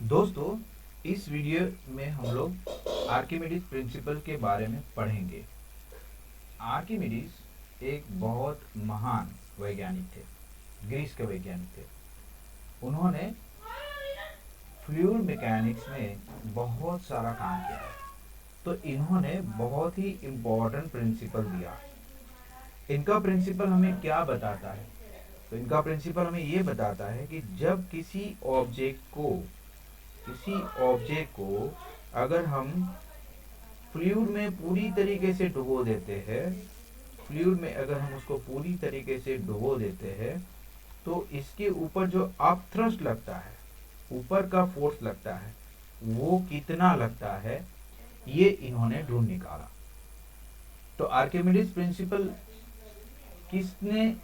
दोस्तों, इस वीडियो में हम लोग आर्किमिडीज प्रिंसिपल के बारे में पढ़ेंगे। आर्किमिडीज एक बहुत महान वैज्ञानिक थे, ग्रीस के वैज्ञानिक थे। उन्होंने फ्लूइड मैकेनिक्स में बहुत सारा काम किया है। तो इन्होंने बहुत ही इम्पोर्टेंट प्रिंसिपल दिया। इनका प्रिंसिपल हमें क्या बताता है? तो इनका प्रिंसिपल हमें ये बताता है कि जब किसी ऑब्जेक्ट को अगर हम फ्लूइड में पूरी तरीके से डुबो देते हैं, फ्लूइड में अगर हम उसको पूरी तरीके से डुबो देते हैं, तो इसके ऊपर जो अपथ्रस्ट लगता है, ऊपर का फोर्स लगता है, वो कितना लगता है, ये इन्होंने ढूंढ निकाला। तो आर्किमिडीज प्रिंसिपल किसने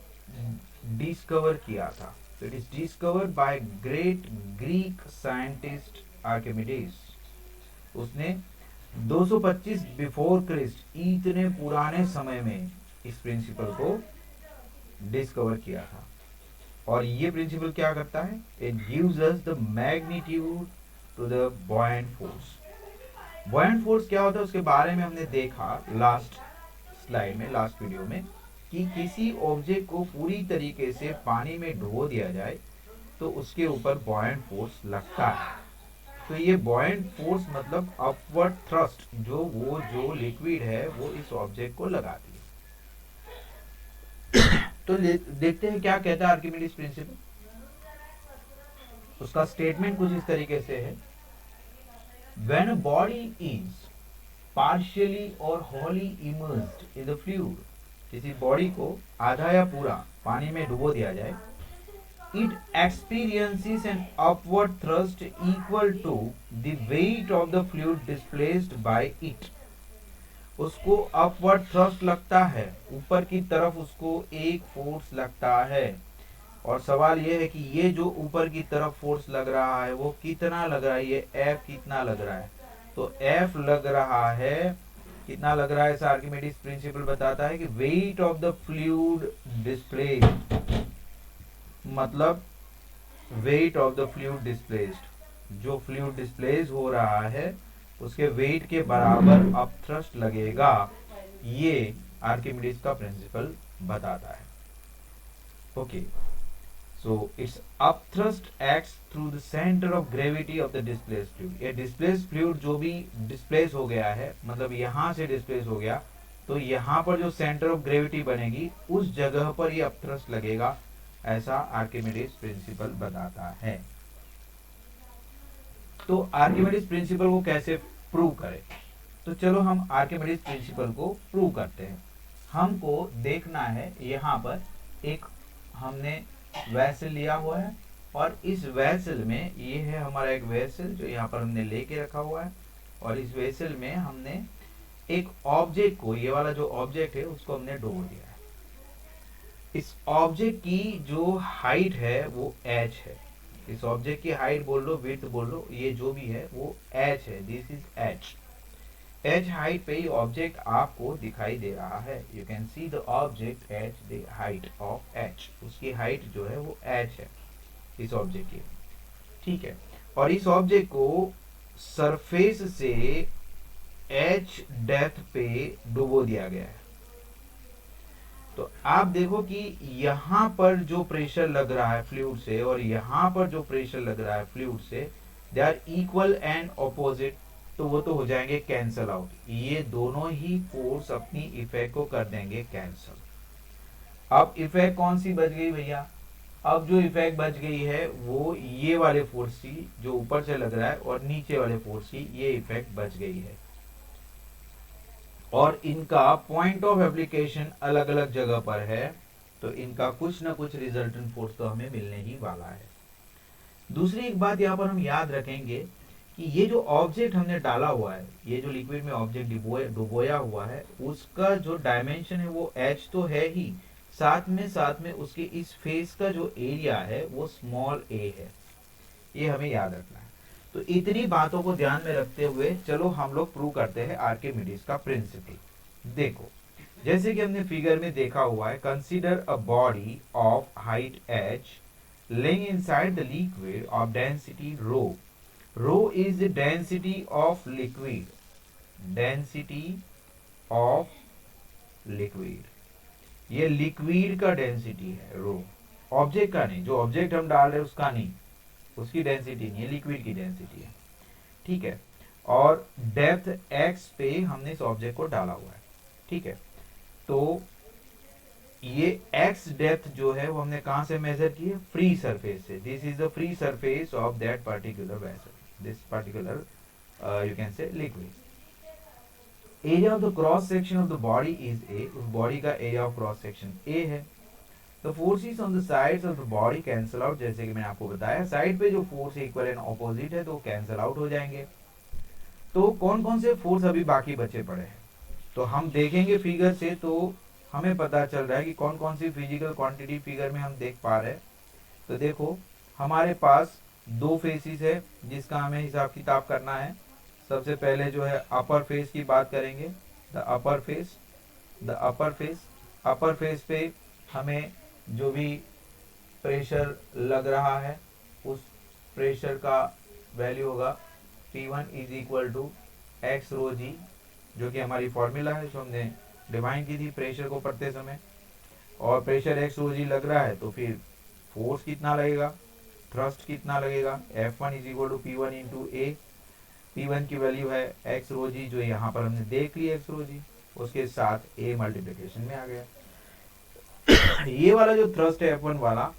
डिस्कवर किया था? It is discovered by great Greek scientist Archimedes. उसने 225 बिफोर क्रिस्ट, इतने पुराने समय में इस प्रिंसिपल को डिस्कवर किया था। और ये प्रिंसिपल क्या करता है? It gives us the magnitude to the buoyant force. Buoyant force क्या होता है उसके बारे में हमने देखा लास्ट स्लाइड में, लास्ट वीडियो में, कि किसी ऑब्जेक्ट को पूरी तरीके से पानी में डुबो दिया जाए तो उसके ऊपर बॉयंट फोर्स लगता है। तो ये बॉयंट फोर्स मतलब अपवर्ड थ्रस्ट, जो लिक्विड है वो इस ऑब्जेक्ट को लगाती है। तो देखते हैं क्या कहता है आर्किमिडीज प्रिंसिपल। उसका स्टेटमेंट कुछ इस तरीके से है: when a body is partially और wholly immersed in the fluid, किसी बॉडी को आधा या पूरा पानी में डुबो दिया जाए, it experiences an upward thrust equal to the weight of the fluid displaced by it. उसको अपवर्ड थ्रस्ट लगता है, ऊपर की तरफ उसको एक फोर्स लगता है। और सवाल यह है कि ये जो ऊपर की तरफ फोर्स लग रहा है वो कितना लग रहा है, ये F कितना लग रहा है? तो F लग रहा है, कितना लग रहा है? आर्किमिडीज प्रिंसिपल बताता है कि weight of the fluid displaced, मतलब weight of the fluid displaced, जो फ्लूइड डिस्प्लेस हो रहा है उसके वेट के बराबर अपथ्रस्ट लगेगा। ये आर्किमिडीज का प्रिंसिपल बताता है। Okay, so it's upthrust acts through the centre of gravity of the displaced fluid. ये डिस्प्लेस्ड फ्लूइड जो भी डिस्प्लेस हो गया है, मतलब यहां से डिस्प्लेस हो गया, तो यहां पर जो सेंटर ऑफ ग्रेविटी बनेगी उस जगह पर ये अपथ्रस्ट लगेगा, ऐसा आर्किमिडीज प्रिंसिपल बताता है। तो आर्किमिडीज प्रिंसिपल को कैसे प्रूव करें? तो चलो हम आर्किमिडीज प्रिंसिपल को प्रूव करते हैं। हमको देखना है, यहाँ पर एक हमने वेसल लिया हुआ है और इस वेसल में, ये है हमारा एक वेसल जो यहाँ पर हमने लेके रखा हुआ है, और इस वेसल में हमने एक ऑब्जेक्ट को, ये वाला जो ऑब्जेक्ट है उसको हमने डुबो दिया है। इस ऑब्जेक्ट की जो हाइट है वो h है। इस ऑब्जेक्ट की हाइट बोल लो, विड्थ बोल लो, ये जो भी है वो h है। This is h। h height पे ही ऑब्जेक्ट आपको दिखाई दे रहा है। You can see the object at the height of h। उसकी हाइट जो है वो h है इस ऑब्जेक्ट की, ठीक है। और इस ऑब्जेक्ट को सरफेस से h डेप्थ पे डुबो दिया गया है। तो आप देखो कि यहां पर जो प्रेशर लग रहा है फ्लूइड से और यहां पर जो प्रेशर लग रहा है फ्लूइड से, they are equal and opposite, तो वो तो हो जाएंगे कैंसल आउट। ये दोनों ही फोर्स अपनी इफेक्ट को कर देंगे कैंसल। अब इफेक्ट कौन सी बच गई भैया? अब जो इफेक्ट बच गई है वो ये वाले फोर्स की, जो ऊपर से लग रहा है, और नीचे वाले फोर्स की, ये इफेक्ट बच गई है। और इनका पॉइंट ऑफ एप्लीकेशन अलग अलग जगह पर है, तो इनका कुछ ना कुछ रिजल्टेंट फोर्स तो हमें मिलने ही वाला है। दूसरी एक बात यहाँ पर हम याद रखेंगे कि ये जो ऑब्जेक्ट हमने डाला हुआ है, ये जो लिक्विड में ऑब्जेक्ट डुबोया हुआ है, उसका जो डायमेंशन है वो h तो है ही, साथ में उसके इस फेस का जो एरिया है वो स्मॉल a है। ये हमें याद रखना है। तो इतनी बातों को ध्यान में रखते हुए चलो हम लोग प्रूव करते हैं आर्किमिडीज का प्रिंसिपल। देखो, जैसे कि हमने फिगर में देखा हुआ है, consider a body of height h laying inside the liquid of density rho rho is the density of liquid, density of liquid, ये लिक्विड का डेंसिटी है रो, ऑब्जेक्ट का नहीं, जो ऑब्जेक्ट हम डाल रहे हैं उसका नहीं, उसकी डेंसिटी नहीं है, लिक्विड की डेंसिटी है, ठीक है। और डेप्थ x पे हमने इस ऑब्जेक्ट को डाला हुआ है, ठीक है। तो ये x डेप्थ जो है वो हमने कहां से मेजर की है, फ्री सरफेस से। This is the free surface of that particular vessel, this particular you can say liquid. Area of the cross section of the body is A, उस बॉडी का area of cross section A है। The forces on the sides of the body cancel out, जैसे कि मैंने आपको बताया side पे जो फोर्स इक्वल एंड ऑपोजिट है तो कैंसल आउट हो जाएंगे। तो कौन कौन से फोर्स अभी बाकी बचे पड़े हैं, तो हम देखेंगे फिगर से तो हमें पता चल रहा है कि कौन कौन सी फिजिकल क्वांटिटी फिगर में हम देख पा रहे हैं। तो देखो हमारे पास दो फेसिस है जिसका हमें हिसाब किताब करना है। सबसे पहले जो है अपर फेस की बात करेंगे, the upper face, the upper face, upper face पे हमें जो भी प्रेशर लग रहा है उस प्रेशर का वैल्यू होगा P1 is equal to x rho g, जो कि हमारी फॉर्मूला है जो हमने डिफाइन की थी प्रेशर को पढ़ते समय। और प्रेशर एक्स रो जी लग रहा है तो फिर फोर्स कितना लगेगा, थ्रस्ट कितना लगेगा, F1 is equal to P1 into A. P1 की वैल्यू है एक्स रो जी जो यहाँ पर हमने देख ली एक्स रो जी, उसके साथ ए मल्टीप्लिकेशन में आ गया। ये वाला जो थ्रस्ट है F1 वाला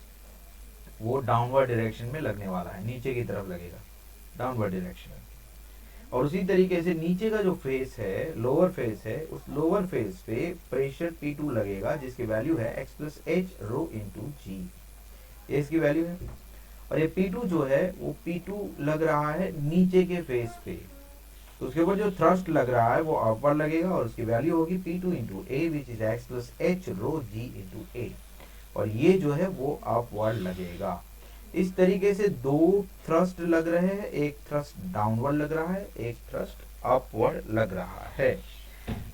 वो डाउनवर्ड डायरेक्शन में लगने वाला है, नीचे की तरफ लगेगा डाउनवर्ड डायरेक्शन में। और उसी तरीके से नीचे का जो फेस है, लोअर फेस है, उस लोअर फेस पे प्रेशर P2 लगेगा जिसकी वैल्यू है x plus h rho into जी, ये इसकी वैल्यू है। और ये P2 जो है वो P2 लग रहा है नीचे के फेस पे, तो उसके ऊपर जो थ्रस्ट लग रहा है वो अपवर्ड लगेगा और उसकी वैल्यू होगी P2 into A which is x plus h rho g into A, और ये जो है वो अपवर्ड लगेगा। इस तरीके से दो थ्रस्ट लग रहे हैं, एक थ्रस्ट डाउनवर्ड लग रहा है, एक थ्रस्ट अपवर्ड लग रहा है।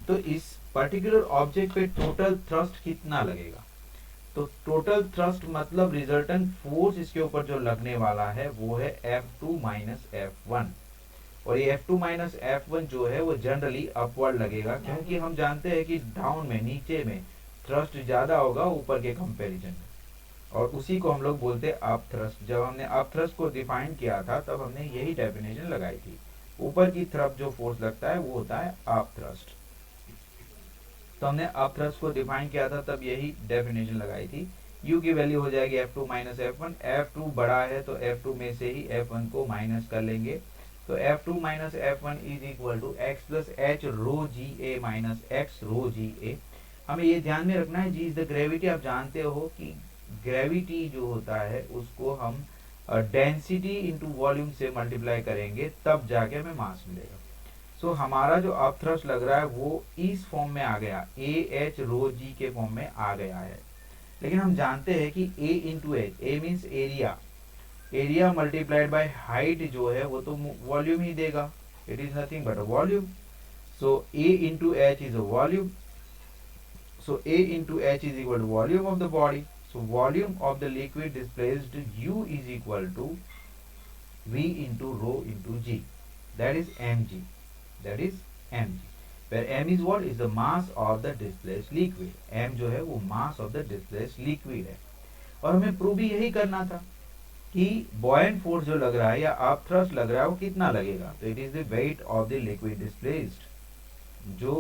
तो इस पर्टिकुलर ऑब्जेक्ट पे टोटल थ्रस्ट कितना लगेगा, तो टोटल थ्रस्ट मतलब रिजल्टेंट फोर्स इसके ऊपर जो लगने वाला है वो है F2 माइनस F1, और ये F2 माइनस F1 जो है वो जनरली अपवर्ड लगेगा, क्योंकि हम जानते हैं कि डाउन में, नीचे में थ्रस्ट ज्यादा होगा ऊपर के कंपैरिजन में, और उसी को हम लोग बोलते हैं अप थ्रस्ट। जब हमने अप थ्रस्ट को डिफाइन किया था तब हमने यही डेफिनेशन लगाई थी, ऊपर की तरफ जो फोर्स लगता है वो होता है अप थ्रस्ट। तो हमने अप थ्रस्ट को डिफाइन किया था तब यही डेफिनेशन लगाई थी। U की वैल्यू हो जाएगी F2 माइनस F1, F2 बड़ा है तो F2 में से ही F1 को माइनस कर लेंगे, तो F2 minus F1 is equal to x plus h rho g A minus x rho g A. हमें ये ध्यान में रखना है, जी इज द ग्रेविटी। आप जानते हो कि ग्रेविटी जो होता है उसको हम डेंसिटी इंटू वॉल्यूम से मल्टीप्लाई करेंगे तब जाके हमें मास मिलेगा। सो हमारा जो अप थ्रस्ट लग रहा है वो इस फॉर्म में आ गया, ए एच रो जी के फॉर्म में आ गया है। लेकिन हम जानते हैं कि A into h, A means area, area multiplied by height जो है वो तो वॉल्यूम ही देगा, it is nothing but a volume. So A into h is a volume, so A into H is equal to volume of the body. So volume of the liquid displaced U is equal to V into rho into G. That is mg. That is mg. Where m is what? Is the mass of the displaced liquid. m जो है वो mass of the displaced liquid है। और हमें prove भी यही करना था कि buoyant force जो लग रहा है या up thrust लग रहा है वो कितना लगेगा, तो it is the weight of the liquid displaced, जो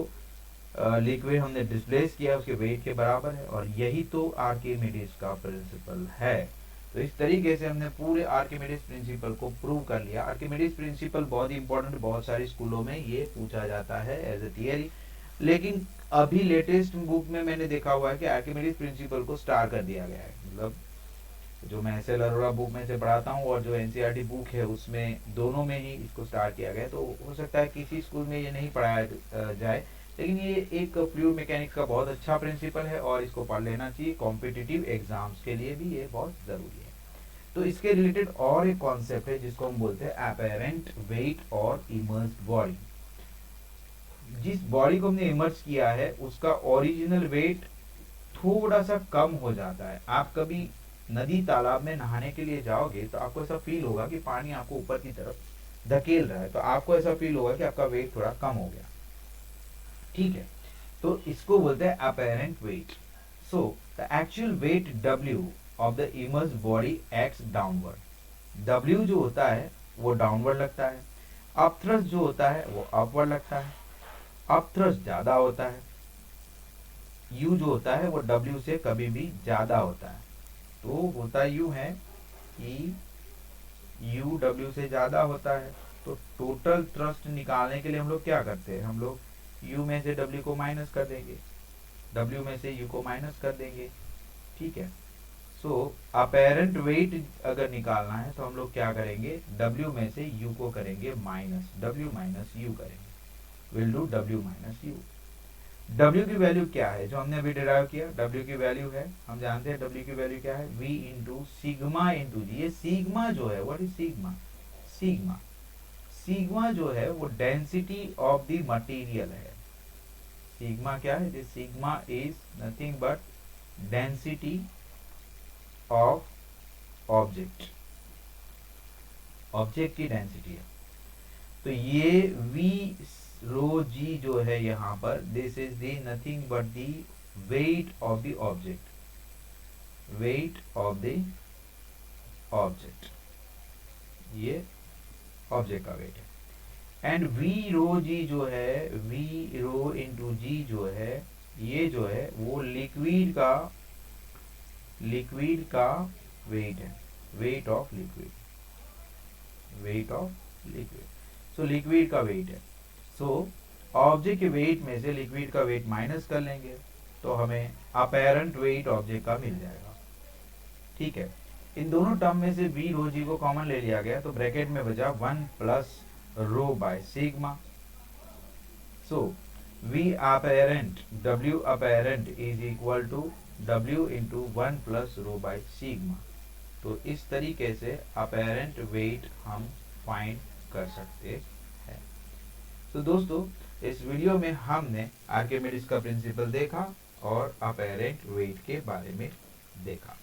लिक्विड हमने डिस्प्लेस किया उसके वेट के बराबर है, और यही तो आर्किमिडीज का प्रिंसिपल है। तो इस तरीके से हमने पूरे आर्किमिडीज प्रिंसिपल को प्रूव कर लिया। आर्किमिडीज प्रिंसिपल बहुत ही इंपॉर्टेंट, बहुत सारी स्कूलों में ये पूछा जाता है एज ए थियरी, लेकिन अभी लेटेस्ट बुक में मैंने देखा हुआ है कि आर्किमिडीज प्रिंसिपल को स्टार कर दिया गया है। मतलब जो मैं एस एल अरोड़ा बुक में से पढ़ाता हूँ और जो एनसीईआरटी बुक है उसमें दोनों में ही इसको स्टार किया गया है। तो हो सकता है किसी स्कूल में ये नहीं पढ़ाया जाए, लेकिन ये एक फ्लूइड मैकेनिक्स का बहुत अच्छा प्रिंसिपल है और इसको पढ़ लेना चाहिए। कॉम्पिटिटिव एग्जाम्स के लिए भी ये बहुत जरूरी है। तो इसके रिलेटेड और एक कॉन्सेप्ट है जिसको हम बोलते हैं अपैरेंट वेट और इमर्स्ड बॉडी। जिस बॉडी को हमने इमर्स किया है उसका ओरिजिनल वेट थोड़ा सा कम हो जाता है। आप कभी नदी तालाब में नहाने के लिए जाओगे तो आपको ऐसा फील होगा कि पानी आपको ऊपर की तरफ धकेल रहा है, तो आपको ऐसा फील होगा कि आपका वेट थोड़ा कम हो गया। ठीक है, तो इसको बोलते हैं apparent wait. So the actual wait W of the immerse body acts downward. W जो होता है वो डाउनवर्ड लगता है, अपथ्रस्ट जो होता है वो अपवर्ड लगता है। अपथ्रस्ट ज्यादा होता है, U जो होता है वो W से कभी भी ज्यादा होता है। तो होता यूं है कि U W से ज्यादा होता है, तो टोटल थ्रस्ट निकालने के लिए हम लोग क्या करते हैं, हम लोग U में से W को माइनस कर देंगे, W में से U को माइनस कर देंगे। ठीक है, सो अपेरेंट वेट अगर निकालना है तो हम लोग क्या करेंगे, W में से U को करेंगे माइनस, W माइनस U करेंगे, will do W minus U। W की वैल्यू क्या है जो हमने अभी डिराइव किया, W की वैल्यू है, हम जानते हैं W की वैल्यू क्या है, V इंटू सिग्मा इंटू जी। ये सिग्मा जो है, what is sigma, sigma sigma जो है वो डेंसिटी ऑफ द मटेरियल है। सिग्मा क्या है, this sigma is nothing but density of object, object की डेंसिटी है। तो ये V रो जी जो है यहाँ पर, this is the nothing but the wait of the object, wait of the object, ये ऑब्जेक्ट का वेट है। एंड V रो जी जो है, V रो इंटू जी जो है, ये जो है वो लिक्विड का वेट है, weight of liquid, weight of liquid. So liquid का वेट है। सो ऑब्जेक्ट के वेट में से लिक्विड का वेट माइनस कर लेंगे तो हमें अपेरेंट वेट ऑब्जेक्ट का मिल जाएगा। ठीक है, इन दोनों टर्म में से V रो जी को कॉमन ले लिया गया, तो ब्रैकेट में बचा 1 plus rho by sigma. So V apparent, W apparent is equal to W into 1 plus rho by sigma. तो इस तरीके से अपेरेंट वेट हम फाइंड कर सकते हैं। तो दोस्तों, इस वीडियो में हमने आर्किमिडीज का प्रिंसिपल देखा और अपेरेंट वेट के बारे में देखा।